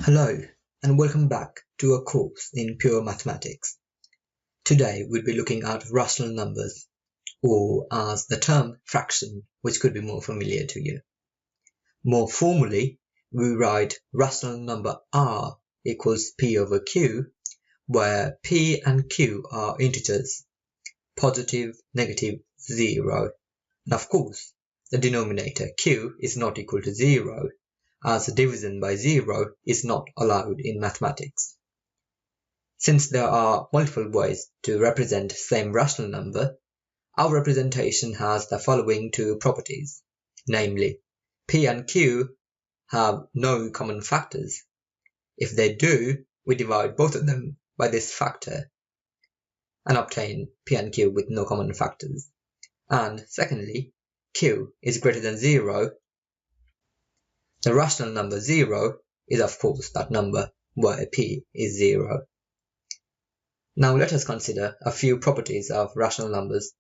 Hello and welcome back to a course in pure mathematics. Today we'll be looking at rational numbers, or as the term fraction, which could be more familiar to you. More formally, we write rational number r equals p over q, where p and q are integers, positive, negative, 0. And of course, the denominator q is not equal to 0, as division by 0 is not allowed in mathematics. Since there are multiple ways to represent same rational number, our representation has the following two properties, namely, p and q have no common factors. If they do, we divide both of them by this factor and obtain p and q with no common factors. And secondly, q is greater than 0. The rational number 0 is of course that number where p is 0. Now let us consider a few properties of rational numbers.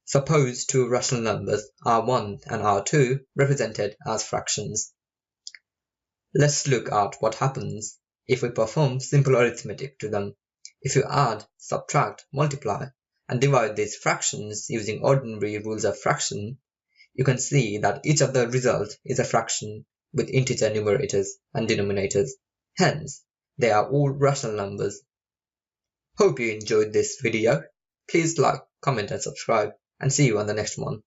Suppose two rational numbers r1 and r2 represented as fractions. Let's look at what happens if we perform simple arithmetic to them. If you add, subtract, multiply, and divide these fractions using ordinary rules of fraction, you can see that each of the results is a fraction with integer numerators and denominators. Hence, they are all rational numbers. Hope you enjoyed this video. Please like, comment and subscribe, and see you on the next one.